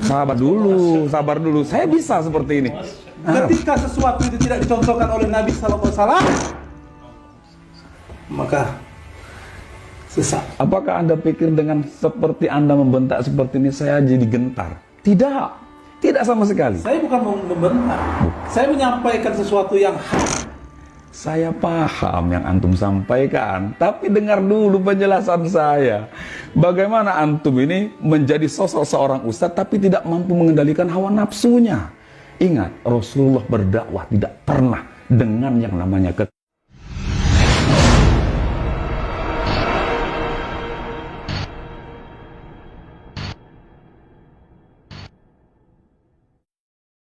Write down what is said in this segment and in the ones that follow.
Sabar dulu. Saya bisa seperti ini. Ketika sesuatu itu tidak dicontohkan oleh Nabi SAW, maka susah. Apakah Anda pikir dengan seperti Anda membentak seperti ini saya jadi gentar? Tidak sama sekali. Saya bukan membentak. Saya menyampaikan sesuatu yang hak. Saya paham yang antum sampaikan, tapi dengar dulu penjelasan saya. Bagaimana antum ini menjadi sosok seorang ustadz tapi tidak mampu mengendalikan hawa nafsunya. Ingat, Rasulullah berdakwah tidak pernah dengan yang namanya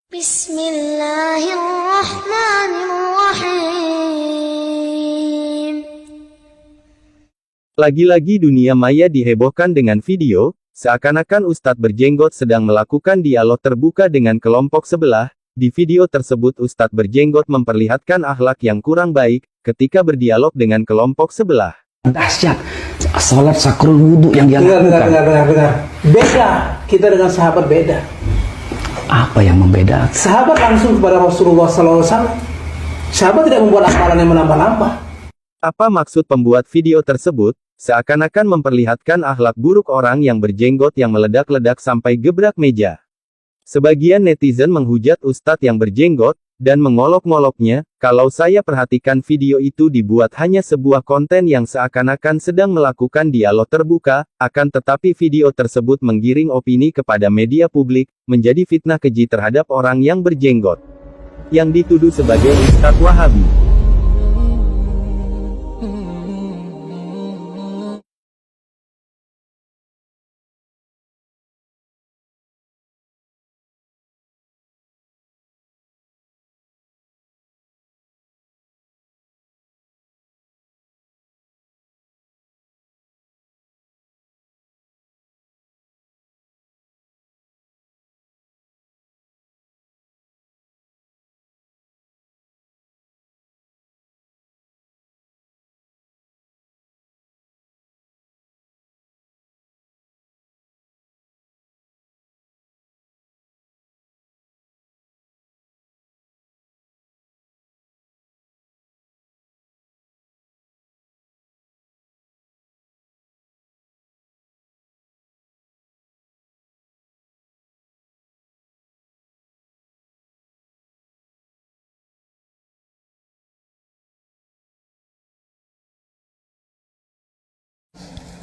Bismillahirrahmanirrahim. Lagi-lagi dunia maya dihebohkan dengan video, seakan-akan Ustadz berjenggot sedang melakukan dialog terbuka dengan kelompok sebelah. Di video tersebut Ustadz berjenggot memperlihatkan akhlak yang kurang baik, ketika berdialog dengan kelompok sebelah. dahsyat. Salat sakrul wudhu yang dia lakukan. Benar. Beda, kita dengan sahabat beda. Apa yang membedakan? Sahabat langsung kepada Rasulullah SAW. Sahabat tidak membuat amalan yang menambah-nambah. Apa maksud pembuat video tersebut? Seakan-akan memperlihatkan akhlak buruk orang yang berjenggot yang meledak-ledak sampai gebrak meja. Sebagian netizen menghujat Ustadz yang berjenggot, dan mengolok-ngoloknya. Kalau saya perhatikan video itu dibuat hanya sebuah konten yang seakan-akan sedang melakukan dialog terbuka, akan tetapi video tersebut menggiring opini kepada media publik, menjadi fitnah keji terhadap orang yang berjenggot, yang dituduh sebagai Ustadz Wahabi.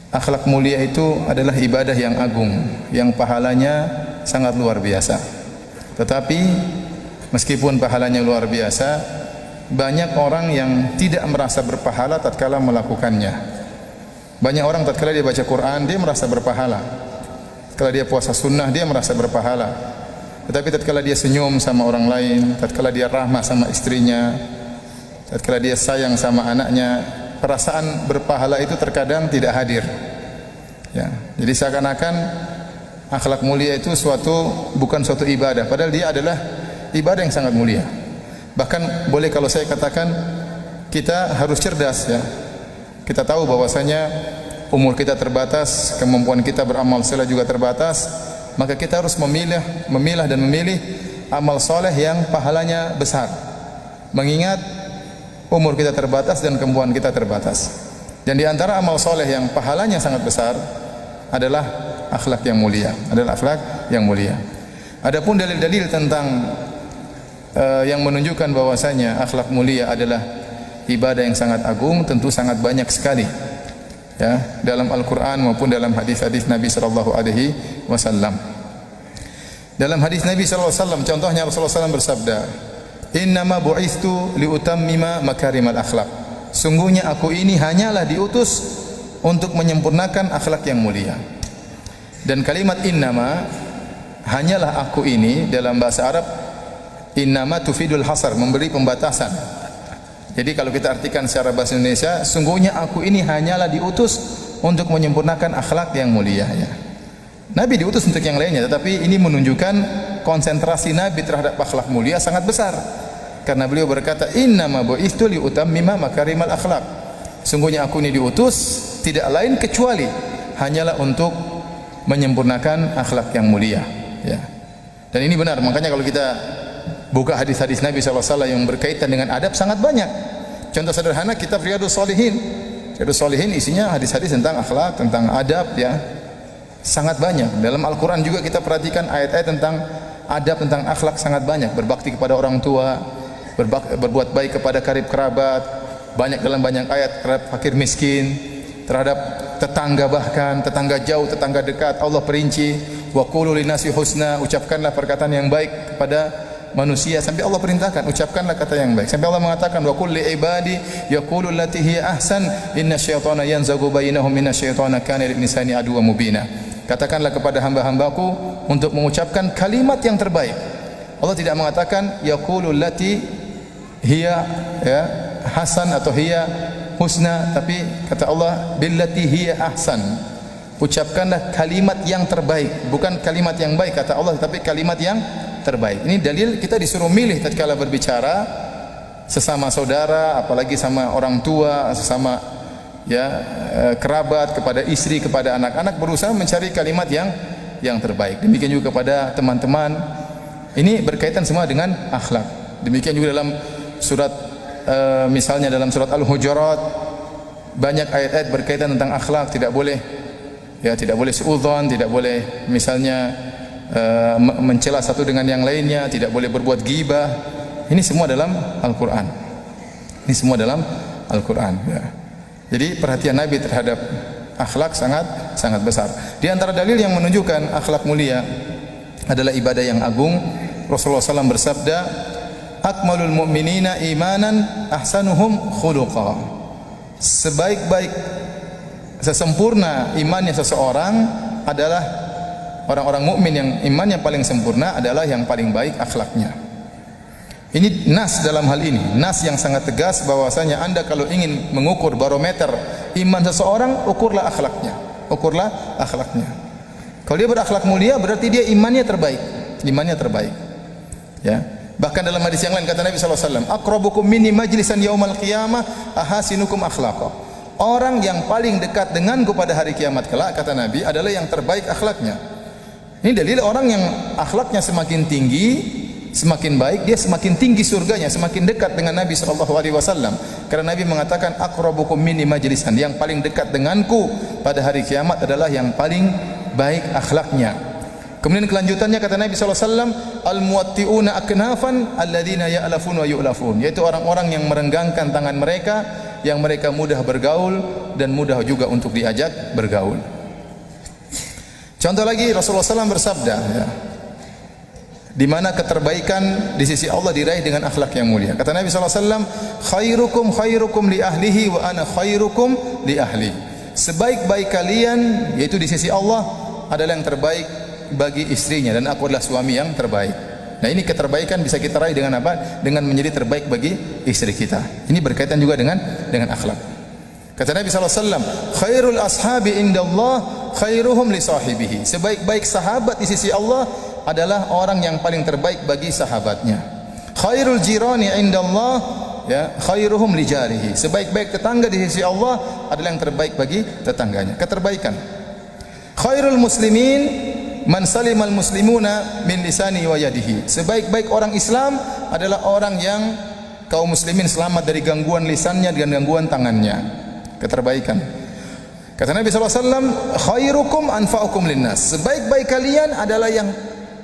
Akhlak mulia itu adalah ibadah yang agung, yang pahalanya sangat luar biasa. Tetapi meskipun pahalanya luar biasa, banyak orang yang tidak merasa berpahala tatkala melakukannya. Banyak orang tatkala dia baca Quran, dia merasa berpahala. Tatkala dia puasa sunnah, dia merasa berpahala. Tetapi tatkala dia senyum sama orang lain, tatkala dia rahmah sama istrinya, tatkala dia sayang sama anaknya, perasaan berpahala itu terkadang tidak hadir. Ya, jadi seakan-akan akhlak mulia itu bukan suatu ibadah, padahal dia adalah ibadah yang sangat mulia. Bahkan boleh kalau saya katakan kita harus cerdas ya. Kita tahu bahwasanya umur kita terbatas, kemampuan kita beramal saleh juga terbatas, maka kita harus memilah dan memilih amal soleh yang pahalanya besar. Mengingat umur kita terbatas dan kemampuan kita terbatas. Dan di antara amal soleh yang pahalanya sangat besar adalah akhlak yang mulia. Adapun dalil-dalil tentang yang menunjukkan bahwasanya akhlak mulia adalah ibadah yang sangat agung, tentu sangat banyak sekali. Ya, dalam Al-Qur'an maupun dalam hadis-hadis Nabi sallallahu alaihi wasallam. Dalam hadis Nabi sallallahu alaihi wasallam contohnya Rasulullah SAW bersabda, "Innama bu'istu liutammima makarimal akhlak." Sungguhnya aku ini hanyalah diutus untuk menyempurnakan akhlak yang mulia. Dan kalimat innama, hanyalah aku ini, dalam bahasa Arab innama tufidul hasar, memberi pembatasan. Jadi kalau kita artikan secara bahasa Indonesia, sungguhnya aku ini hanyalah diutus untuk menyempurnakan akhlak yang mulia ya. Nabi diutus untuk yang lainnya, tetapi ini menunjukkan konsentrasi Nabi terhadap akhlak mulia sangat besar. Karena beliau berkata, innama bu'istu liutammima makarimal akhlak. Sungguhnya aku ini diutus tidak lain kecuali hanyalah untuk menyempurnakan akhlak yang mulia, ya. Dan ini benar, makanya kalau kita buka hadis-hadis Nabi SAW yang berkaitan dengan adab sangat banyak. Contoh sederhana kitab Riyadhus Shalihin. Riyadhus Shalihin isinya hadis-hadis tentang akhlak, tentang adab, ya. Sangat banyak. Dalam Al-Qur'an juga kita perhatikan ayat-ayat tentang adab, tentang akhlak sangat banyak. Berbakti kepada orang tua, berbuat baik kepada karib kerabat, banyak dalam banyak ayat terhadap fakir miskin, terhadap tetangga, bahkan tetangga jauh, tetangga dekat. Allah perinci, wa qulu linasi husna, ucapkanlah perkataan yang baik kepada manusia, sampai Allah perintahkan ucapkanlah kata yang baik. Sampai Allah mengatakan wa qul li ibadi yaqulu allati hiya ahsan inna syaitana yanzagu bainahum minasyaitana kana lil insani aduwwan mubina. Katakanlah kepada hamba-hambaku untuk mengucapkan kalimat yang terbaik. Allah tidak mengatakan yaqulu allati hiya, ya, hasan atau hiya husna, tapi kata Allah billati hiya ahsan. Ucapkanlah kalimat yang terbaik, bukan kalimat yang baik kata Allah, tapi kalimat yang terbaik. Ini dalil kita disuruh milih tatkala berbicara sesama saudara, apalagi sama orang tua, sesama, ya, kerabat, kepada istri, kepada anak-anak, berusaha mencari kalimat yang terbaik. Demikian juga kepada teman-teman. Ini berkaitan semua dengan akhlak. Demikian juga dalam surat misalnya dalam surat Al-Hujurat banyak ayat-ayat berkaitan tentang akhlak. Tidak boleh, ya, tidak boleh suudzon, tidak boleh misalnya mencela satu dengan yang lainnya, tidak boleh berbuat ghibah. Ini semua dalam Al-Qur'an. Ini semua dalam Al-Qur'an, ya. Jadi perhatian Nabi terhadap akhlak sangat besar. Di antara dalil yang menunjukkan akhlak mulia adalah ibadah yang agung, Rasulullah SAW bersabda, akmalul mu'minina imanan ahsanuhum khuluqa. Sebaik-baik, sesempurna imannya seseorang adalah orang-orang mukmin yang imannya paling sempurna adalah yang paling baik akhlaknya. Ini nas dalam hal ini, nas yang sangat tegas bahwasanya Anda kalau ingin mengukur barometer iman seseorang, ukurlah akhlaknya. Ukurlah akhlaknya. Kalau dia berakhlak mulia berarti dia imannya terbaik. Imannya terbaik. Ya. Bahkan dalam hadis yang lain kata Nabi sallallahu alaihi wasallam, aqrabukum minni majlisan yaumal qiyamah ahasinukum akhlaqa. Orang yang paling dekat denganku pada hari kiamat kelak kata Nabi adalah yang terbaik akhlaknya. Ini dalil orang yang akhlaknya semakin tinggi, semakin baik, dia semakin tinggi surganya, semakin dekat dengan Nabi sallallahu alaihi wasallam. Karena Nabi mengatakan aqrabukum minni majlisan, yang paling dekat denganku pada hari kiamat adalah yang paling baik akhlaknya. Kemudian kelanjutannya kata Nabi sallallahu alaihi wasallam, al-muwatti'una aknafan alladziina ya'lafun wa yu'lafun, yaitu orang-orang yang merenggangkan tangan mereka, yang mereka mudah bergaul dan mudah juga untuk diajak bergaul. Contoh lagi Rasulullah SAW bersabda, ya, di mana keterbaikan di sisi Allah diraih dengan akhlak yang mulia. Kata Nabi SAW, khairukum khairukum li ahlihi wa ana khairukum li ahli. Sebaik-baik kalian, yaitu di sisi Allah, adalah yang terbaik bagi istrinya dan aku adalah suami yang terbaik. Nah, ini keterbaikan bisa kita raih dengan apa? Dengan menjadi terbaik bagi istri kita. Ini berkaitan juga dengan akhlak. Kata Nabi SAW, khairul ashabi indallah khairuhum li sahibihi. Sebaik-baik sahabat di sisi Allah adalah orang yang paling terbaik bagi sahabatnya. Khairul jirani indallah, ya, khairuhum li jarihi. Sebaik-baik tetangga di sisi Allah adalah yang terbaik bagi tetangganya. Keterbaikan. Khairul muslimin man salimal muslimuna min lisani wa yadihi. Sebaik-baik orang Islam adalah orang yang kaum muslimin selamat dari gangguan lisannya dan gangguan tangannya. Keterbaikan. Kata Nabi SAW, khairukum anfa'ukum linnas. Sebaik-baik kalian adalah yang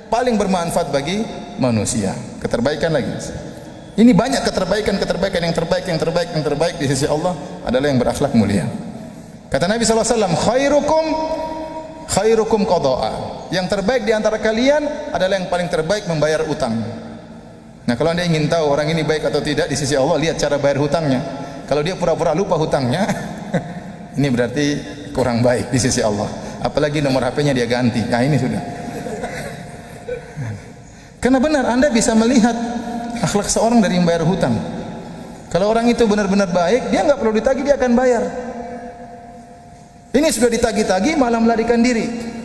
paling bermanfaat bagi manusia. Keterbaikan lagi. Ini banyak keterbaikan yang terbaik di sisi Allah adalah yang berakhlak mulia. Kata Nabi SAW, khairukum qada'a. Yang terbaik di antara kalian adalah yang paling terbaik membayar utang. Nah, kalau Anda ingin tahu orang ini baik atau tidak di sisi Allah, lihat cara bayar hutangnya. Kalau dia pura-pura lupa hutangnya, ini berarti kurang baik di sisi Allah. Apalagi nomor HP-nya dia ganti. Nah, ini sudah. Karena benar Anda bisa melihat akhlak seorang dari membayar hutang. Kalau orang itu benar-benar baik, dia nggak perlu ditagih, dia akan bayar. Ini sudah ditagih-tagih malah melarikan diri.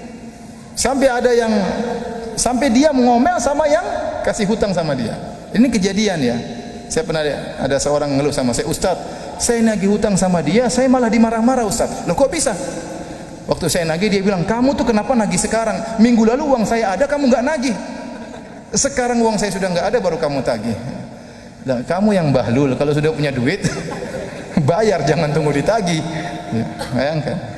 Sampai dia mengomel sama yang kasih hutang sama dia. Ini kejadian, ya. Saya pernah ada seorang ngeluh sama saya, Ustaz, saya nagih hutang sama dia, saya malah dimarah-marah, Ustaz. Loh, kok bisa? Waktu saya nagih dia bilang, kamu tuh kenapa nagih sekarang? Minggu lalu uang saya ada, kamu nggak nagih. Sekarang uang saya sudah nggak ada, baru kamu tagih. Nah, kamu yang bahlul, kalau sudah punya duit bayar, jangan tunggu ditagih. Bayangkan.